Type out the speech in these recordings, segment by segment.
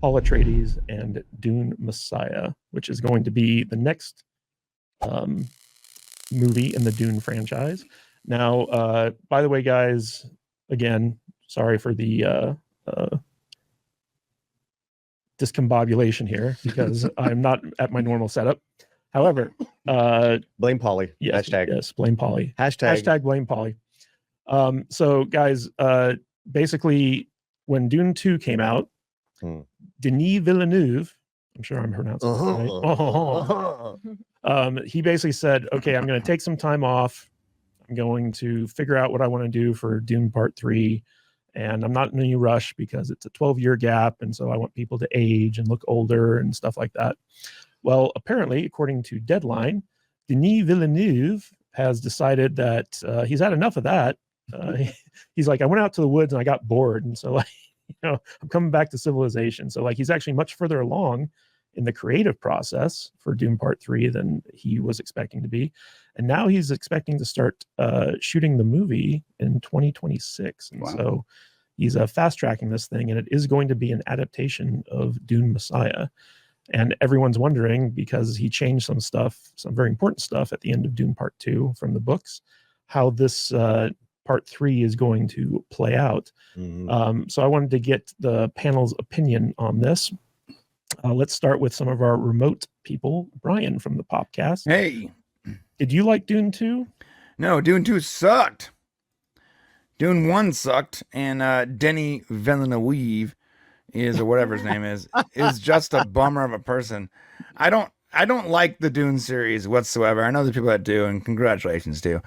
Paul Atreides and Dune Messiah, which is going to be the next movie in the Dune franchise. Now, by the way, guys, again, sorry for the discombobulation here because I'm not at my normal setup. However, blame Polly. Yes, Hashtag. Yes, blame Polly. Hashtag blame Polly. So, guys, basically, when Dune 2 came out, Denis Villeneuve, I'm sure I'm pronouncing it right. He basically said, okay, I'm going to take some time off. I'm going to figure out what I want to do for Dune Part 3. And I'm not in any rush because it's a 12-year gap. And so I want people to age and look older and stuff like that. Well, apparently, according to Deadline, Denis Villeneuve has decided that he's had enough of that. He's like, I went out to the woods and I got bored. And so, like, I'm coming back to civilization. So, like, he's actually much further along in the creative process for Dune Part 3 than he was expecting to be. And now he's expecting to start shooting the movie in 2026. And so he's fast tracking this thing, and it is going to be an adaptation of Dune Messiah. And everyone's wondering, because he changed some stuff, some very important stuff at the end of Dune Part 2 from the books, how this Part 3 is going to play out. So I wanted to get the panel's opinion on this. Let's start with some of our remote people. Brian from the Popcast. Hey. Did you like Dune 2? No, Dune 2 sucked. Dune 1 sucked, and Denis Villeneuve or whatever his name is just a bummer of a person. I don't like the Dune series whatsoever. I know there's people that do, and congratulations to.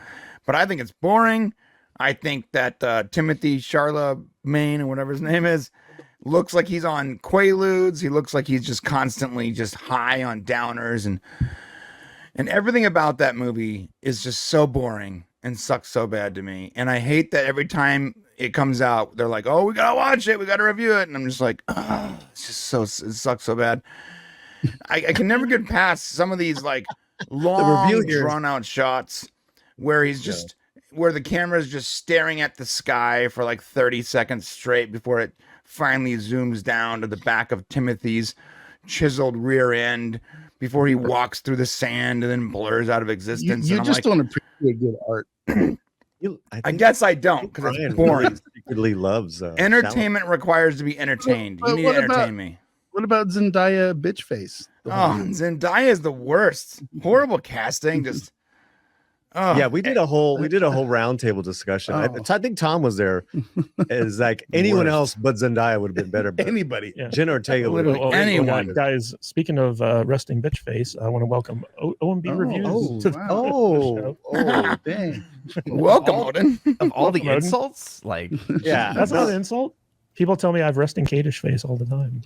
But I think it's boring. I think that Timothy Chalamet, or whatever his name is, looks like he's on Quaaludes. He looks like he's just constantly just high on downers, and everything about that movie is just so boring and sucks so bad to me. And I hate that every time it comes out, they're like, "Oh, we gotta watch it, we gotta review it," and I'm just like, "Oh, it sucks so bad." I can never get past some of these like long, drawn out shots where he's just where the camera is just staring at the sky for like 30 seconds straight before it finally zooms down to the back of Timothy's chiseled rear end before he walks through the sand and then blurs out of existence. You just don't appreciate good art. I guess I don't, because it's boring. Secretly loves entertainment requires to be entertained. You need to entertain me. What about Zendaya bitch face? Zendaya is the worst. Horrible casting. Just yeah, we did a whole roundtable discussion. I think Tom was there. Is like anyone else but Zendaya would have been better. Anybody, Jen Ortega would have anyone. Guys, speaking of resting bitch face, I want to welcome OMB Reviews to the show. Dang! Welcome, Odin. Of all the insults, like that's not an insult. People tell me I have resting Kadish face all the time.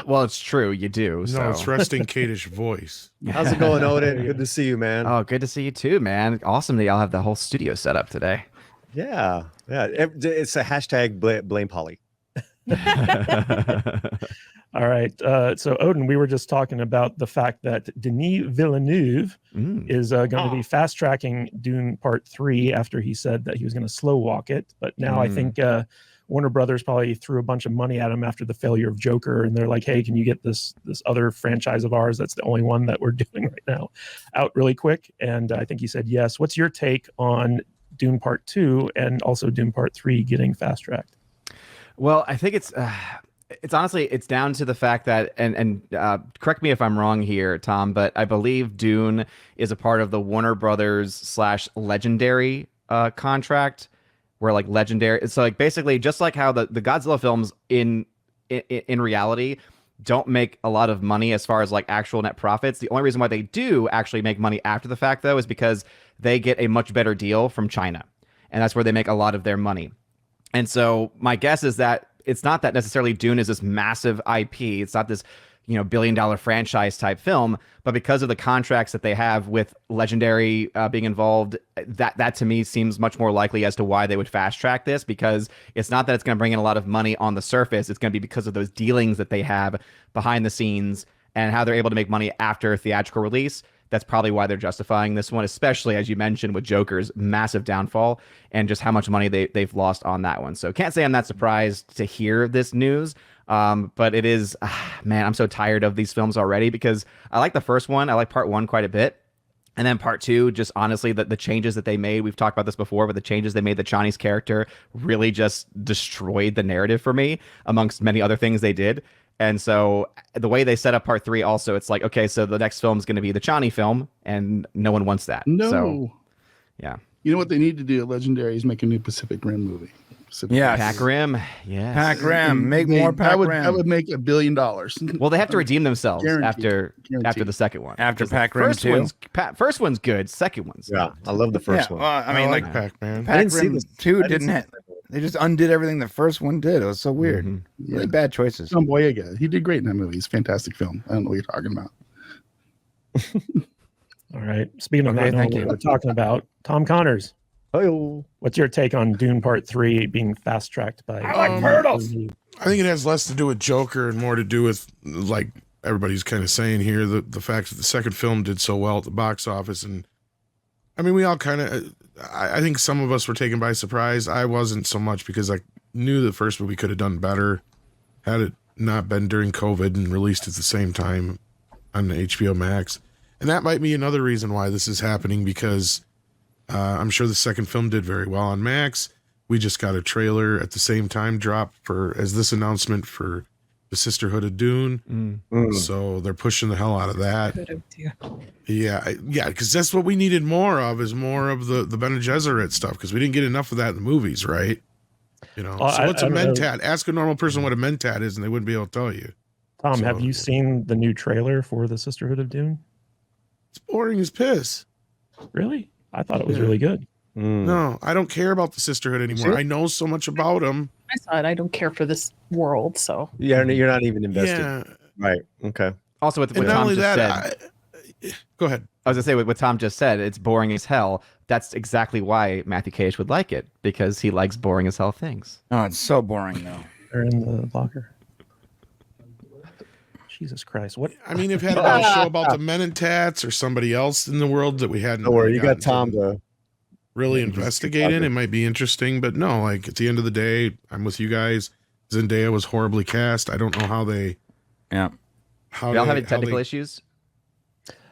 Well, it's true. You do. So. No, it's resting Kadish voice. How's it going, Odin? Good to see you, man. Oh, good to see you too, man. Awesome that y'all have the whole studio set up today. Yeah. It's a hashtag blame Polly. All right. So, Odin, we were just talking about the fact that Denis Villeneuve is going to be fast tracking Dune Part 3 after he said that he was going to slow walk it. But now I think Warner Brothers probably threw a bunch of money at him after the failure of Joker, and they're like, "Hey, can you get this other franchise of ours that's the only one that we're doing right now out really quick?" And I think he said yes. What's your take on Dune Part 2 and also Dune Part 3 getting fast tracked? Well, I think it's honestly it's down to the fact that and correct me if I'm wrong here, Tom, but I believe Dune is a part of the Warner Brothers / Legendary contract. Where like Legendary, so like basically just like how the Godzilla films in reality don't make a lot of money as far as like actual net profits. The only reason why they do actually make money after the fact though is because they get a much better deal from China, and that's where they make a lot of their money. And so my guess is that it's not that necessarily Dune is this massive IP. It's not this billion-dollar franchise type film, but because of the contracts that they have with Legendary being involved, that to me seems much more likely as to why they would fast track this, because it's not that it's going to bring in a lot of money on the surface. It's going to be because of those dealings that they have behind the scenes and how they're able to make money after theatrical release. That's probably why they're justifying this one, especially as you mentioned with Joker's massive downfall and just how much money they've lost on that one. So can't say I'm not surprised to hear this news. But it is, man, I'm so tired of these films already because I like the first one. I like part one quite a bit. And then part two, just honestly, the changes that they made, we've talked about this before, but the changes they made the Chani's character really just destroyed the narrative for me, amongst many other things they did. And so the way they set up part three also, it's like, okay, so the next film is going to be the Chani film, and no one wants that. No. So, yeah. You know what they need to do at Legendary is make a new Pacific Rim movie. Yes. Pac Rim. Yes. Pac Rim. Make more Pac Rim. That would make $1 billion. Well, they have to redeem themselves Guaranteed. after the second one. After 'Cause Pac the Rim first 2? First one's good. Second one's Yeah, not. I love the first one. Well, I mean, like Pac-Man. I Pac didn't see Rim this. 2 I didn't didn't see have. this. They just undid everything the first one did. It was so weird. Mhm. Really bad choices. John Boyega, he did great in that movie. It's a fantastic film. I don't know what you're talking about. All right. Speaking of Okay, not knowing thank what you. we're talking about, Tom Connors, Oh, what's your take on Dune Part 3 being fast tracked by? I like turtles. I think it has less to do with Joker and more to do with, like everybody's kind of saying here, the fact that the second film did so well at the box office. And I mean, we all kind of, I think some of us were taken by surprise. I wasn't so much because I knew the first movie could have done better had it not been during COVID and released at the same time on the HBO Max. And that might be another reason why this is happening, because I'm sure the second film did very well on Max. We just got a trailer at the same time drop as this announcement for the Sisterhood of Dune. So they're pushing the hell out of that. Yeah, because that's what we needed more of, is more of the Bene Gesserit stuff, because we didn't get enough of that in the movies, right? You know, so what's a mentat? Ask a normal person what a mentat is, and they wouldn't be able to tell you. Tom, So- have you seen the new trailer for the Sisterhood of Dune? It's boring as piss. Really? I thought it was Yeah. really good. No, I don't care about the Sisterhood anymore. I know so much about them. I saw it. I don't care for this world, so yeah, you're not even invested. Yeah, Right. Okay. Also, with and what not Tom only just that, said, go ahead. I was gonna say what Tom just said, it's boring as hell. That's exactly why Matthew Cage would like it, because he likes boring as hell things. Oh, it's so boring though. They're in the locker. Jesus Christ! What? I mean, if had it been a show about the Mentats or somebody else in the world that we hadn't. Don't worry, you got gotten Tom to really Yeah, just investigate keep in, talking. it might be interesting. But no, like at the end of the day, I'm with you guys. Zendaya was horribly cast. I don't know how they. Yeah. How Y'all they, having how technical they- issues?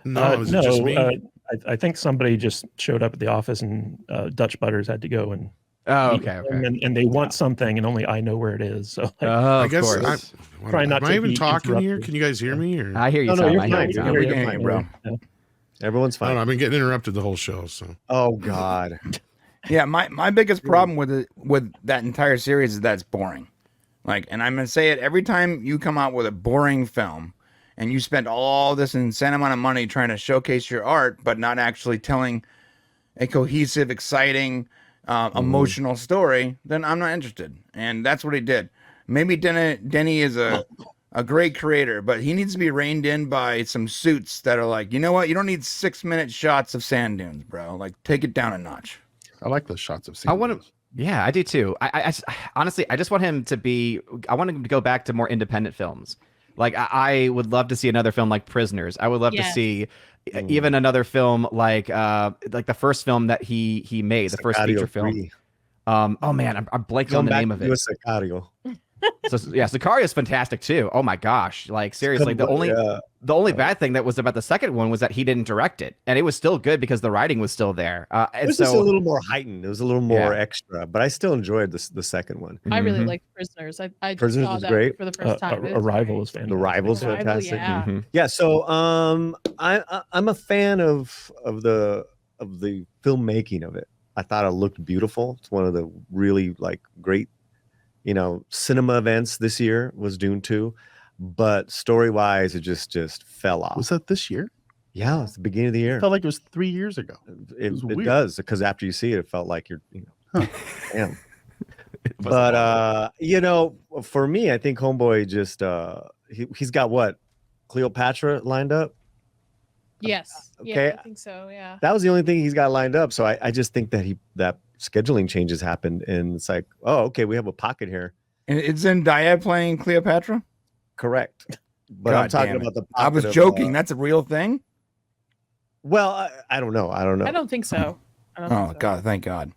No, is it just me? I think somebody just showed up at the office, and Dutch Butters had to go and Oh, meet okay, with them, okay. and they want something, and only I know where it is. So like, Oh, I of guess course. Try not am to I even be talking here? interrupted. Can you guys hear me? Or I hear you, No, no, Tom. you're I hear fine. you, Tom. You're Yeah, getting it, bro. yeah. Everyone's I don't fine. know. I've been getting interrupted the whole show. So Oh God. Yeah, my biggest problem with that entire series is that it's boring. Like, and I'm gonna say it every time you come out with a boring film, and you spend all this insane amount of money trying to showcase your art, but not actually telling a cohesive, exciting, emotional story, then I'm not interested. And that's what he did. Maybe Denny is a great creator, but he needs to be reined in by some suits that are like, you know what? You don't need 6-minute shots of sand dunes, bro. Like, take it down a notch. I like those shots of I sand want dunes. to. Yeah, I do too. Honestly, I just want him to be. I want him to go back to more independent films. Like I would love to see another film like Prisoners. I would love to Yes. see even another film like the first film that he made, the first Sicario feature film. 3. Oh man, I'm blanking Come on the back name of to do a it. Sicario. So yeah, Sicario is fantastic too. Oh my gosh, like seriously, the only bad thing that was about the second one was that he didn't direct it, and it was still good because the writing was still there. It And was just a so little more heightened. It was a little more Yeah. extra, but I still enjoyed the second one. I really Mhm. like Prisoners. I just Prisoners saw was that great. for the first time. It was Arrival great. was fantastic. The Rival's Arrival, fantastic. yeah. Mhm. Yeah, so I'm a fan of the filmmaking of it. I thought it looked beautiful. It's one of the really like great, cinema events this year was Dune 2, but story-wise it just fell off. Was that this year? Yeah, it's the beginning of the I year. felt like it was 3 years ago. It was it weird. does, because after you see it, it felt like you're, damn. It wasn't long. But for me, I think Homeboy just he's got what, Cleopatra lined up. Yes. Okay. Yeah, I think so. Yeah. That was the only thing he's got lined up. So I just think that scheduling changes happened, and it's like, oh, okay, we have a pocket here. And it's Zendaya playing Cleopatra? Correct. But God I'm talking damn it. about the. I was pocket of, joking. That's a real thing? well, I don't know. I don't know. I don't think so. I don't Oh, think so. God, thank God.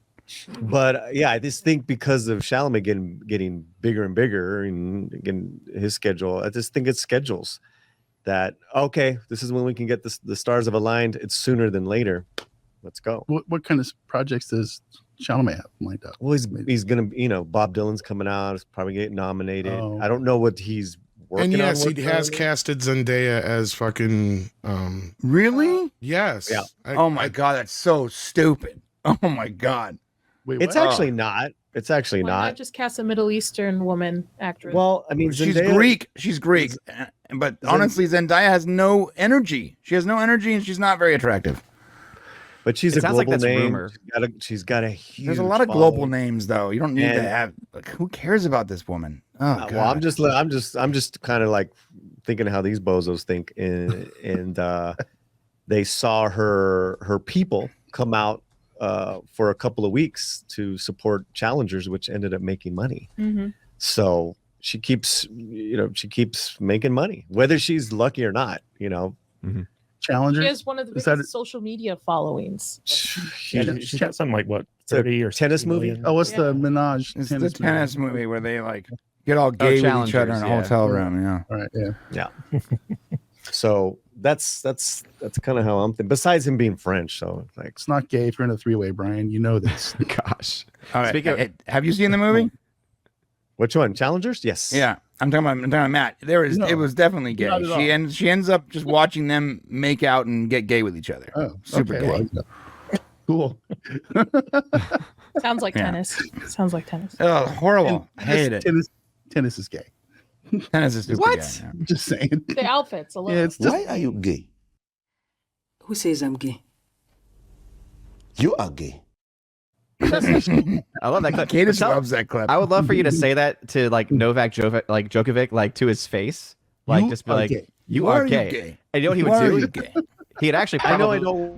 But yeah, I just think because of Chalamet getting bigger and bigger and again his schedule, I just think it's schedules that okay, this is when we can get the stars have aligned. It's sooner than later. Let's go. What kind of projects does Chalamet have lined up? Well, he's gonna, Bob Dylan's coming out. He's probably getting nominated. Oh. I don't know what he's working And yes, on. he has casted Zendaya as fucking. Really? Yes. Yeah. Oh my god, that's so stupid. Oh my god. Wait, It's what? actually not. It's actually Why not. not just cast a Middle Eastern woman actress? Well, I mean, She's Zendaya- Greek. She's Greek. But honestly, Zendaya has no energy. She has no energy and she's not very attractive. But she's It a sounds like global that's name. rumor. She's got a huge. There's a lot of global following. names though. You don't need to And- have like, who cares about this woman? Oh god. Well, I'm just kind of like thinking how these bozos think, and they saw her people come out for a couple of weeks to support challengers, which ended up making money. Mhm. So she keeps making money, whether she's lucky or not. Challenger? She has one of the Is that biggest social media followings. She's got something like what, It's a 30 or tennis 60 movie? million? Oh, what's Yeah. the Menage? It's the tennis movie where they like get all Oh, gay with each other challengers, in a yeah. hotel room. Yeah. All right, yeah. So that's kind of how I'm thinking. Besides him being French, so like It's not gay if you're in a three-way, Brian. You know this. Gosh. All right. Speaking of- Have you seen the movie? which one? Challengers? Yes. Yeah. I'm talking about Matt. No, It was definitely gay. not at all. She ends up just watching them make out and get gay with each other. Oh, Super okay, gay. well, cool. Sounds like Yeah. tennis. Sounds like tennis. Oh, horrible. I hate it. Tennis is gay. Tennis is stupid. What? Gay, yeah. I'm just saying. The outfits alone. Yeah, it's just Why are you gay? Who says I'm gay? You are gay. I love that clip. Cadence Tell- loves that clip. I would love for you to say that to like Novak Djokovic, like to his face. Like You just be are like, gay. you are gay. gay? And you know what he Why are would you do? gay? He'd actually I probably know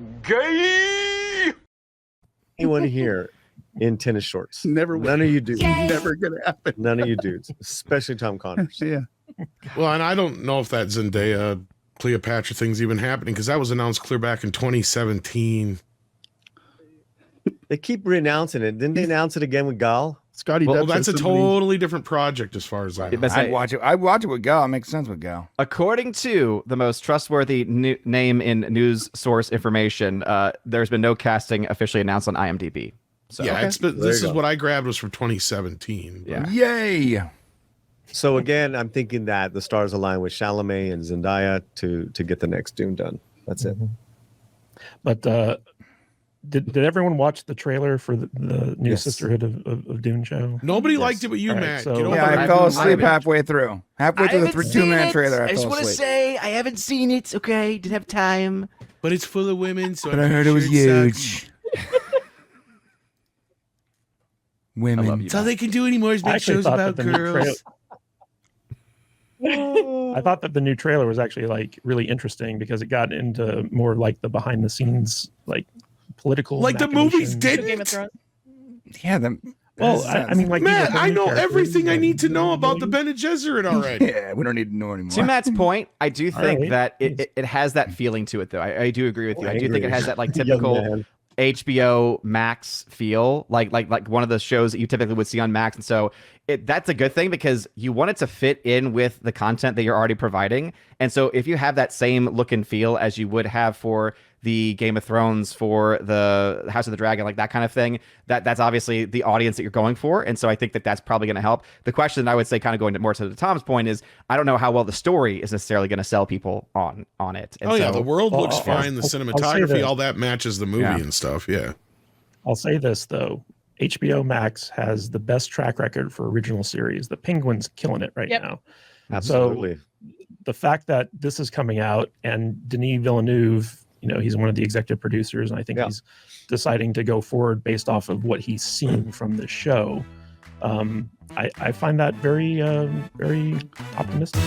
anyone here in tennis shorts. never None of you dudes. never gonna happen. None of you dudes, especially Tom Connors. Yeah. Well, and I don't know if that Zendaya Cleopatra thing's even happening because that was announced clear back in 2017. They keep renouncing it. Didn't they announce it again with Gal? Scotty Well, Depp that's a said somebody- totally different project as far as I know. That's I'd it. watch it. I'd watch it with Gal. It makes sense with Gal. According to the most trustworthy name in news source information, there's been no casting officially announced on IMDb. So Yeah, There this you is go. what I grabbed was from 2017. Yeah. Yay! So again, I'm thinking that the stars align with Chalamet and Zendaya to get the next Dune done. That's it. But did everyone watch the trailer for the new Yes. Sisterhood of Dune show? Nobody Yes. liked it but you, All right, Matt. so- Get over Yeah, I it. fell I asleep haven't- halfway through. Halfway through the 2-minute trailer, I fell asleep. say I haven't seen it. Okay, didn't have time. But it's full of women, so But I'm I heard it sure was sucks. huge. I Women. love you. That's all they can do anymore is I make actually shows thought about that the new girls. I thought that the new trailer was actually like really interesting because it got into more like the behind the scenes, like political, Like the movies machinations. did? Game of Thrones. Yeah, Well, I mean, like these are Matt, the I new know characters, everything I like, need to know about the Bene Gesserit already. yeah, we don't need to know anymore. To Matt's point, I do think right. that it has that feeling to it, though. I do agree with you. I do think it has that like Young typical man. HBO Max feel, like one of the shows that you typically would see on Max, and so that's a good thing because you want it to fit in with the content that you're already providing. And so if you have that same look and feel as you would have for the Game of Thrones, for the House of the Dragon, like that kind of thing, that's obviously the audience that you're going for. And so I think that that's probably going to help. The question I would say, kind of going more to Tom's point, is I don't know how well the story is necessarily going to sell people on it. And Oh yeah, so- the world Well, looks I'll- fine. The I'll say cinematography, that. all that matches the movie Yeah. and stuff. Yeah. I'll say this though. HBO Max has the best track record for original series. The Penguin's killing it right Yep. now. Absolutely. The fact that this is coming out and Denis Villeneuve, he's one of the executive producers, and I think Yeah. he's deciding to go forward based off of what he's seen from the show. I find that very, very optimistic.